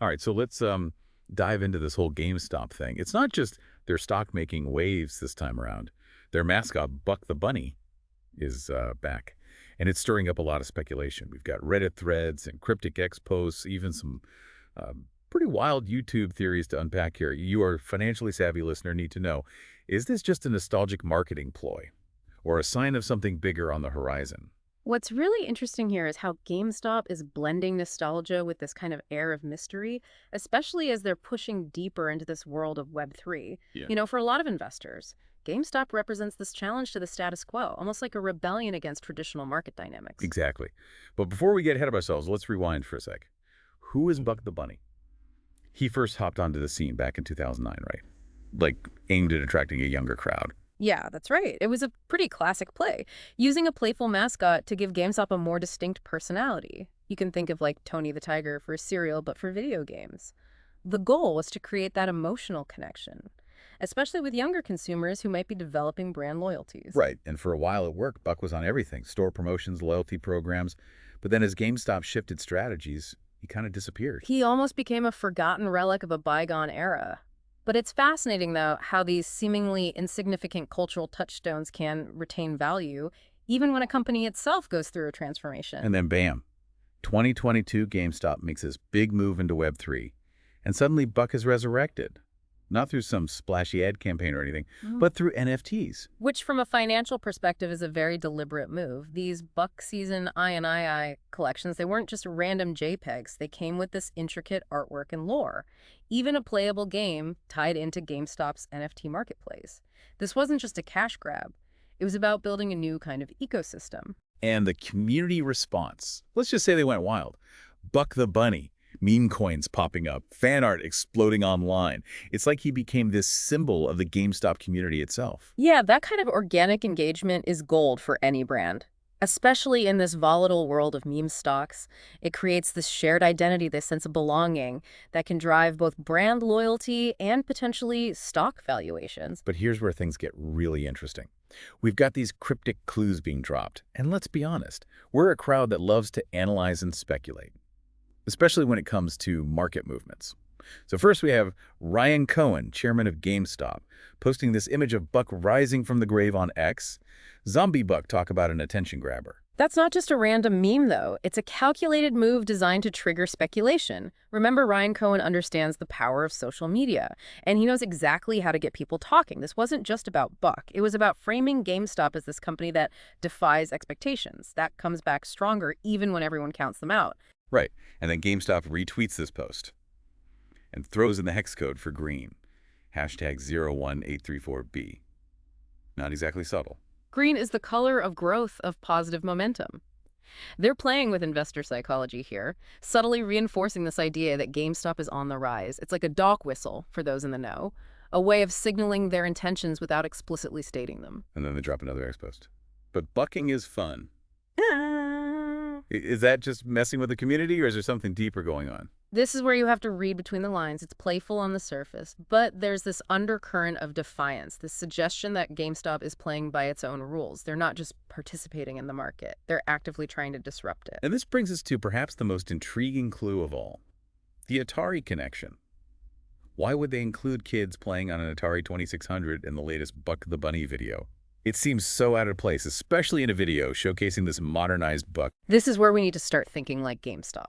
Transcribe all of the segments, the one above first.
All right, so let's dive into this whole GameStop thing. It's not just their stock making waves this time around. Their mascot, Buck the Bunny, is back, and it's stirring up a lot of speculation. We've got Reddit threads and cryptic X posts, even some pretty wild YouTube theories to unpack here. You, are a financially savvy listener, need to know, is this just a nostalgic marketing ploy or a sign of something bigger on the horizon? What's really interesting here is how GameStop is blending nostalgia with this kind of air of mystery, especially as they're pushing deeper into this world of Web3. Yeah, For a lot of investors, GameStop represents this challenge to the status quo, almost like a rebellion against traditional market dynamics. exactly. But before we get ahead of ourselves, let's rewind for a sec. Who is Buck the Bunny? He first hopped onto the scene back in 2009, right? Like, aimed at attracting a younger crowd. Yeah, that's right. It was a pretty classic play, using a playful mascot to give GameStop a more distinct personality. You can think of like Tony the Tiger for cereal, but for video games. The goal was to create that emotional connection, especially with younger consumers who might be developing brand loyalties. Right, and for a while it worked. Buck was on everything, store promotions, loyalty programs. But then as GameStop shifted strategies, he kind of disappeared. He almost became a forgotten relic of a bygone era. But it's fascinating, though, how these seemingly insignificant cultural touchstones can retain value, even when a company itself goes through a transformation. And then bam, 2022 GameStop makes this big move into Web3. And suddenly Buck is resurrected. Not through some splashy ad campaign or anything, but through NFTs. Which, from a financial perspective, is a very deliberate move. These Buck Season I collections, they weren't just random JPEGs. They came with this intricate artwork and lore, even a playable game tied into GameStop's NFT marketplace. This wasn't just a cash grab. It was about building a new kind of ecosystem. And the community response. Let's just say they went wild. Buck the Bunny, meme coins popping up, fan art exploding online. It's like he became this symbol of the GameStop community itself. Yeah, that kind of organic engagement is gold for any brand. Especially in this volatile world of meme stocks, it creates this shared identity, this sense of belonging that can drive both brand loyalty and potentially stock valuations. But here's where things get really interesting. We've got these cryptic clues being dropped, and let's be honest, we're a crowd that loves to analyze and speculate, especially when it comes to market movements. So first we have Ryan Cohen, chairman of GameStop, posting this image of Buck rising from the grave on X. Zombie Buck talk about an attention grabber. That's not just a random meme, though. It's a calculated move designed to trigger speculation. Remember, Ryan Cohen understands the power of social media, and he knows exactly how to get people talking. This wasn't just about Buck. It was about framing GameStop as this company that defies expectations. That comes back stronger even when everyone counts them out. Right, and then GameStop retweets this post and throws in the hex code for green, hashtag 01834B. Not exactly subtle. Green is the color of growth, of positive momentum. They're playing with investor psychology here, subtly reinforcing this idea that GameStop is on the rise. It's like a dog whistle for those in the know, a way of signaling their intentions without explicitly stating them. And then they drop another X post. But bucking is fun. Is that just messing with the community, or is there something deeper going on? This is where you have to read between the lines. It's playful on the surface, but there's this undercurrent of defiance, this suggestion that GameStop is playing by its own rules. They're not just participating in the market. They're actively trying to disrupt it. And this brings us to perhaps the most intriguing clue of all, the Atari connection. Why would they include kids playing on an Atari 2600 in the latest Buck the Bunny video? It seems so out of place, especially in a video showcasing this modernized Buck. This is where we need to start thinking like GameStop,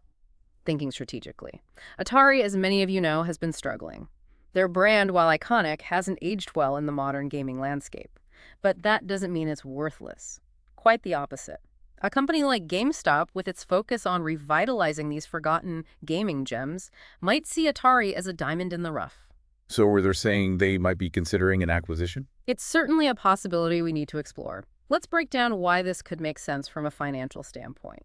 thinking strategically. Atari, as many of you know, has been struggling. Their brand, while iconic, hasn't aged well in the modern gaming landscape. But that doesn't mean it's worthless. Quite the opposite. A company like GameStop, with its focus on revitalizing these forgotten gaming gems, might see Atari as a diamond in the rough. So were they saying they might be considering an acquisition? It's certainly a possibility we need to explore. Let's break down why this could make sense from a financial standpoint.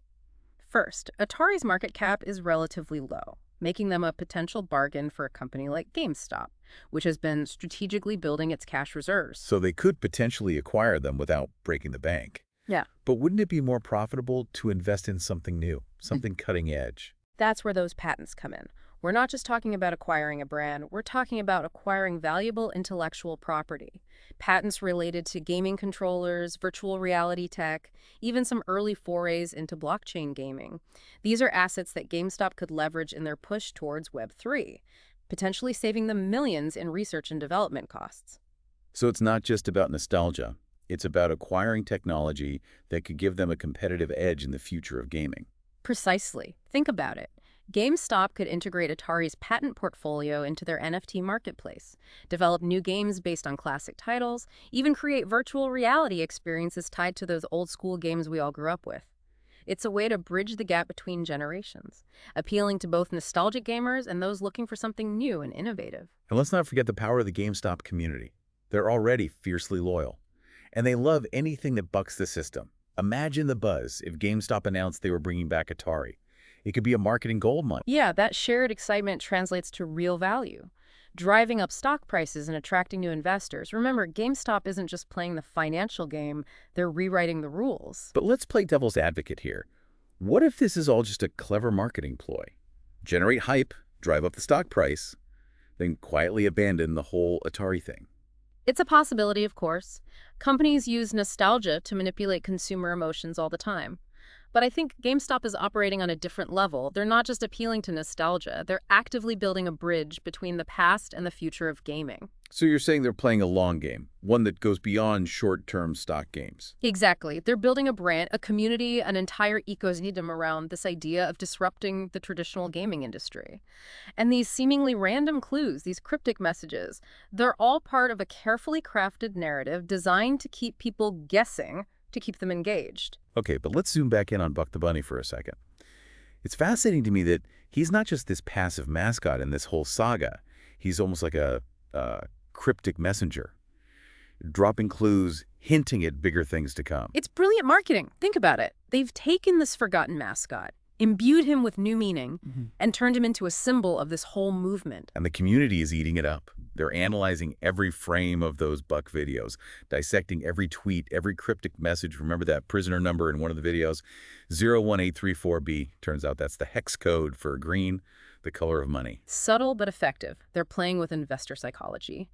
First, Atari's market cap is relatively low, making them a potential bargain for a company like GameStop, which has been strategically building its cash reserves. So they could potentially acquire them without breaking the bank. Yeah, But wouldn't it be more profitable to invest in something new, something cutting edge? that's where those patents come in. We're not just talking about acquiring a brand, we're talking about acquiring valuable intellectual property. Patents related to gaming controllers, virtual reality tech, even some early forays into blockchain gaming. These are assets that GameStop could leverage in their push towards Web3, potentially saving them millions in research and development costs. So it's not just about nostalgia. It's about acquiring technology that could give them a competitive edge in the future of gaming. Precisely. Think about it. GameStop could integrate Atari's patent portfolio into their NFT marketplace, develop new games based on classic titles, even create virtual reality experiences tied to those old-school games we all grew up with. It's a way to bridge the gap between generations, appealing to both nostalgic gamers and those looking for something new and innovative. And let's not forget the power of the GameStop community. They're already fiercely loyal, and they love anything that bucks the system. Imagine the buzz if GameStop announced they were bringing back Atari. It could be a marketing goldmine. Yeah, that shared excitement translates to real value, driving up stock prices and attracting new investors. Remember, GameStop isn't just playing the financial game, they're rewriting the rules. But let's play devil's advocate here. What if this is all just a clever marketing ploy? Generate hype, drive up the stock price, then quietly abandon the whole Atari thing. It's a possibility, of course. Companies use nostalgia to manipulate consumer emotions all the time. But I think GameStop is operating on a different level. They're not just appealing to nostalgia, they're actively building a bridge between the past and the future of gaming. So you're saying they're playing a long game, one that goes beyond short-term stock games. Exactly. They're building a brand, a community, an entire ecosystem around this idea of disrupting the traditional gaming industry. And these seemingly random clues, these cryptic messages, they're all part of a carefully crafted narrative designed to keep people guessing, to keep them engaged. Okay, but let's zoom back in on Buck the Bunny for a second. It's fascinating to me that he's not just this passive mascot in this whole saga. He's almost like a cryptic messenger, dropping clues, hinting at bigger things to come. It's brilliant marketing. Think about it. They've taken this forgotten mascot, imbued him with new meaning, and turned him into a symbol of this whole movement. And the community is eating it up. They're analyzing every frame of those Buck videos, dissecting every tweet, every cryptic message. Remember that prisoner number in one of the videos? 01834B. Turns out that's the hex code for green, the color of money. Subtle but effective. They're playing with investor psychology,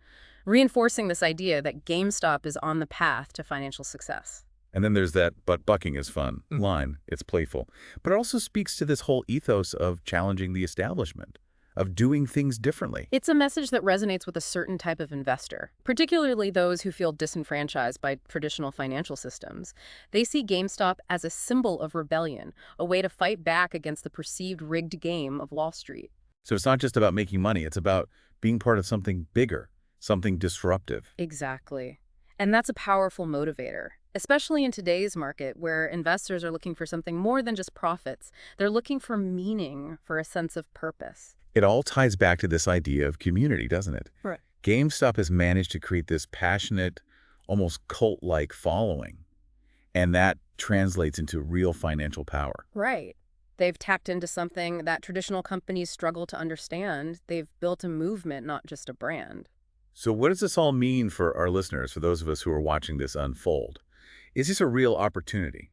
reinforcing this idea that GameStop is on the path to financial success. And then there's that "but bucking is fun" line. It's playful. But it also speaks to this whole ethos of challenging the establishment, of doing things differently. It's a message that resonates with a certain type of investor, particularly those who feel disenfranchised by traditional financial systems. They see GameStop as a symbol of rebellion, a way to fight back against the perceived rigged game of Wall Street. So it's not just about making money. It's about being part of something bigger, something disruptive. Exactly. And that's a powerful motivator, especially in today's market where investors are looking for something more than just profits. They're looking for meaning, for a sense of purpose. It all ties back to this idea of community, doesn't it? Right. GameStop has managed to create this passionate, almost cult-like following, and that translates into real financial power. Right. They've tapped into something that traditional companies struggle to understand. They've built a movement, not just a brand. So what does this all mean for our listeners, for those of us who are watching this unfold? Is this a real opportunity,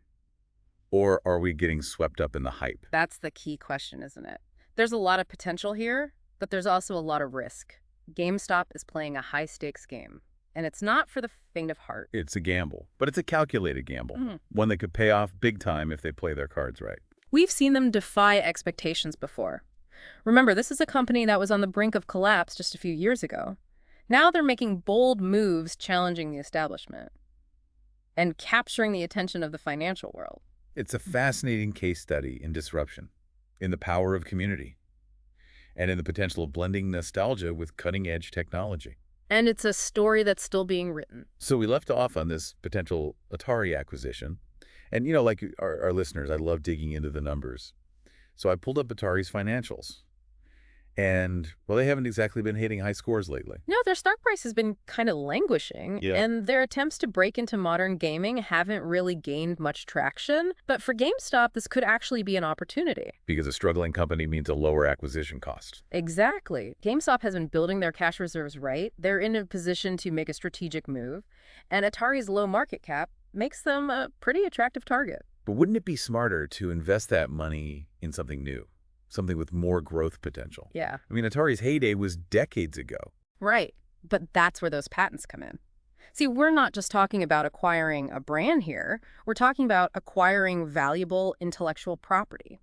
or are we getting swept up in the hype? That's the key question, isn't it? There's a lot of potential here, but there's also a lot of risk. GameStop is playing a high-stakes game, and it's not for the faint of heart. It's a gamble, but it's a calculated gamble, one that could pay off big time if they play their cards right. We've seen them defy expectations before. Remember, this is a company that was on the brink of collapse just a few years ago. Now they're making bold moves challenging the establishment and capturing the attention of the financial world. It's a fascinating case study in disruption, in the power of community, and in the potential of blending nostalgia with cutting-edge technology. And it's a story that's still being written. So we left off on this potential Atari acquisition. And, you know, like our listeners, I love digging into the numbers. So I pulled up Atari's financials. And, well, they haven't exactly been hitting high scores lately. No, their stock price has been kind of languishing, and their attempts to break into modern gaming haven't really gained much traction. But for GameStop, this could actually be an opportunity. Because a struggling company means a lower acquisition cost. Exactly. GameStop has been building their cash reserves right. They're in a position to make a strategic move. And Atari's low market cap makes them a pretty attractive target. But wouldn't it be smarter to invest that money in something new? something with more growth potential. Yeah. I mean, Atari's heyday was decades ago. Right. But that's where those patents come in. See, we're not just talking about acquiring a brand here. We're talking about acquiring valuable intellectual property.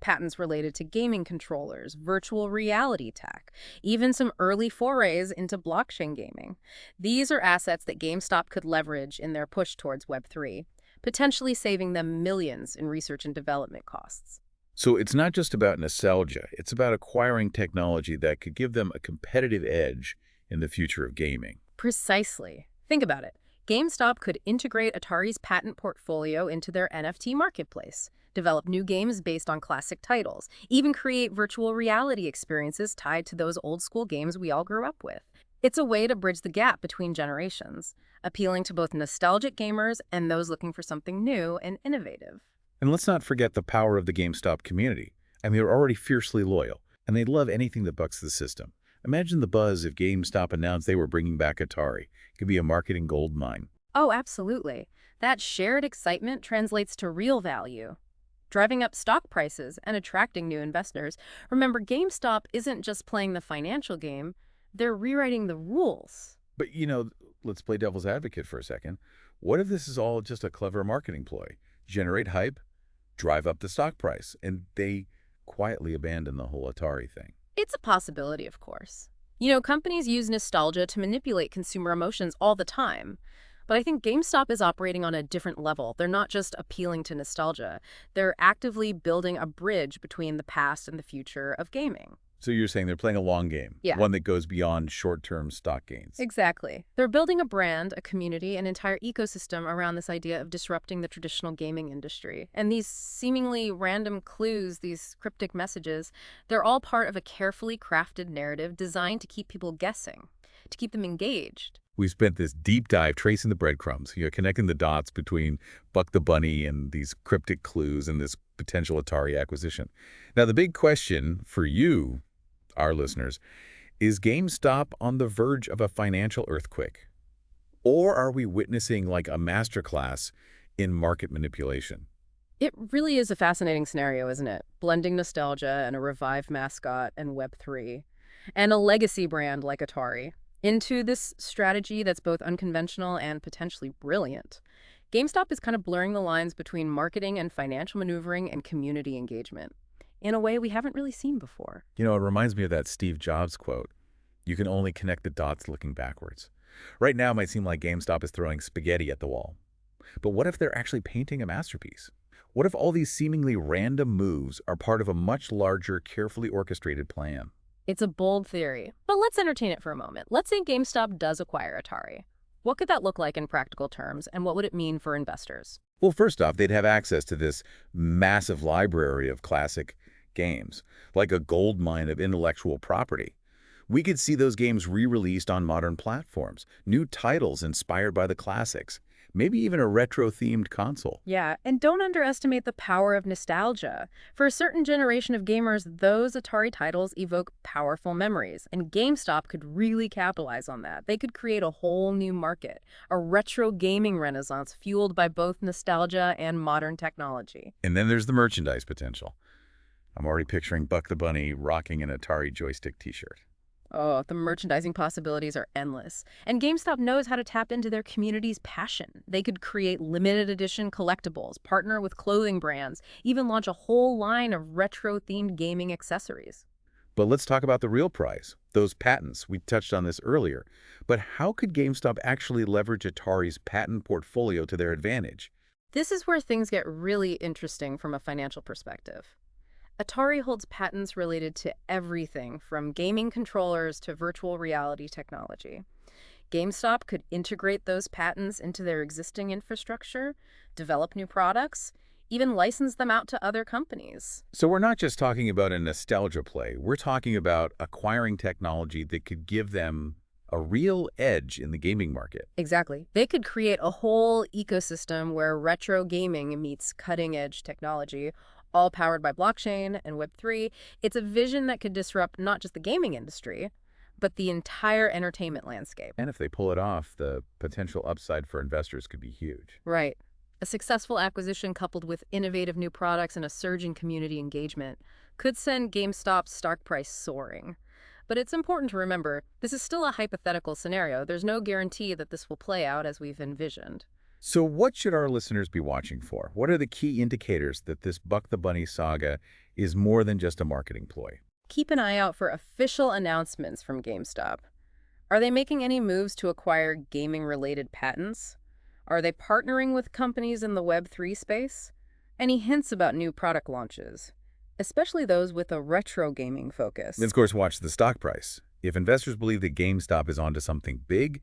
Patents related to gaming controllers, virtual reality tech, even some early forays into blockchain gaming. These are assets that GameStop could leverage in their push towards Web3, potentially saving them millions in research and development costs. So it's not just about nostalgia. It's about acquiring technology that could give them a competitive edge in the future of gaming. Precisely. Think about it. GameStop could integrate Atari's patent portfolio into their NFT marketplace, develop new games based on classic titles, even create virtual reality experiences tied to those old-school games we all grew up with. It's a way to bridge the gap between generations, appealing to both nostalgic gamers and those looking for something new and innovative. And let's not forget the power of the GameStop community. I mean, they're already fiercely loyal, and they love anything that bucks the system. Imagine the buzz if GameStop announced they were bringing back Atari. It could be a marketing goldmine. Oh, absolutely. That shared excitement translates to real value, driving up stock prices and attracting new investors. Remember, GameStop isn't just playing the financial game, they're rewriting the rules. But, let's play devil's advocate for a second. What if this is all just a clever marketing ploy? Generate hype, drive up the stock price, and they quietly abandon the whole Atari thing. It's a possibility, of course. Companies use nostalgia to manipulate consumer emotions all the time. But I think GameStop is operating on a different level. They're not just appealing to nostalgia. They're actively building a bridge between the past and the future of gaming. So you're saying they're playing a long game, Yeah. one that goes beyond short-term stock gains. Exactly. They're building a brand, a community, an entire ecosystem around this idea of disrupting the traditional gaming industry. And these seemingly random clues, these cryptic messages, they're all part of a carefully crafted narrative designed to keep people guessing, to keep them engaged. We've spent this deep dive tracing the breadcrumbs, connecting the dots between Buck the Bunny and these cryptic clues and this potential Atari acquisition. Now, the big question for you, our listeners, is GameStop on the verge of a financial earthquake? Or are we witnessing like a masterclass in market manipulation? It really is a fascinating scenario, isn't it? Blending nostalgia and a revived mascot and Web3, and a legacy brand like Atari into this strategy that's both unconventional and potentially brilliant. GameStop is kind of blurring the lines between marketing and financial maneuvering and community engagement in a way we haven't really seen before. It reminds me of that Steve Jobs quote, "You can only connect the dots looking backwards." Right now, it might seem like GameStop is throwing spaghetti at the wall. But what if they're actually painting a masterpiece? What if all these seemingly random moves are part of a much larger, carefully orchestrated plan? It's a bold theory, but let's entertain it for a moment. Let's say GameStop does acquire Atari. What could that look like in practical terms, and what would it mean for investors? Well, first off, they'd have access to this massive library of classic games, like a gold mine of intellectual property. We could see those games re-released on modern platforms, new titles inspired by the classics, maybe even a retro-themed console. Yeah, and don't underestimate the power of nostalgia. For a certain generation of gamers, those Atari titles evoke powerful memories, and GameStop could really capitalize on that. They could create a whole new market, a retro gaming renaissance fueled by both nostalgia and modern technology. And then there's the merchandise potential. I'm already picturing Buck the Bunny rocking an Atari joystick t-shirt. Oh, the merchandising possibilities are endless. And GameStop knows how to tap into their community's passion. They could create limited edition collectibles, partner with clothing brands, even launch a whole line of retro-themed gaming accessories. But let's talk about the real prize, those patents. We touched on this earlier. But how could GameStop actually leverage Atari's patent portfolio to their advantage? This is where things get really interesting from a financial perspective. Atari holds patents related to everything from gaming controllers to virtual reality technology. GameStop could integrate those patents into their existing infrastructure, develop new products, even license them out to other companies. So we're not just talking about a nostalgia play. We're talking about acquiring technology that could give them a real edge in the gaming market. Exactly. They could create a whole ecosystem where retro gaming meets cutting-edge technology, all powered by blockchain and Web3. It's a vision that could disrupt not just the gaming industry, but the entire entertainment landscape. And if they pull it off, the potential upside for investors could be huge. Right. A successful acquisition coupled with innovative new products and a surge in community engagement. could send GameStop's stock price soaring. But it's important to remember, this is still a hypothetical scenario. There's no guarantee that this will play out as we've envisioned. So what should our listeners be watching for? What are the key indicators that this Buck the Bunny saga is more than just a marketing ploy? Keep an eye out for official announcements from GameStop. Are they making any moves to acquire gaming-related patents? Are they partnering with companies in the Web3 space? Any hints about new product launches, especially those with a retro gaming focus? And of course, watch the stock price. If investors believe that GameStop is onto something big,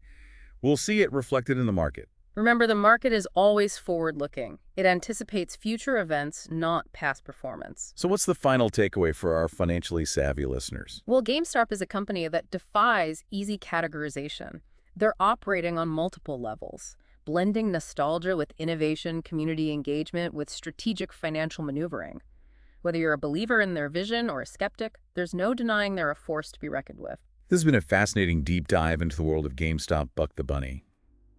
we'll see it reflected in the market. Remember, the market is always forward-looking. It anticipates future events, not past performance. So what's the final takeaway for our financially savvy listeners? Well, GameStop is a company that defies easy categorization. They're operating on multiple levels, blending nostalgia with innovation, community engagement, with strategic financial maneuvering. Whether you're a believer in their vision or a skeptic, there's no denying they're a force to be reckoned with. This has been a fascinating deep dive into the world of GameStop Buck the Bunny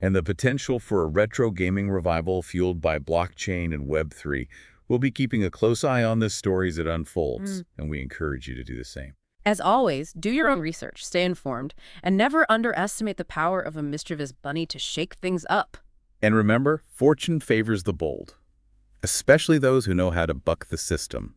and the potential for a retro gaming revival fueled by blockchain and Web3. We'll be keeping a close eye on this story as it unfolds, and we encourage you to do the same. As always, do your own research, stay informed, and never underestimate the power of a mischievous bunny to shake things up. And remember, fortune favors the bold, especially those who know how to buck the system.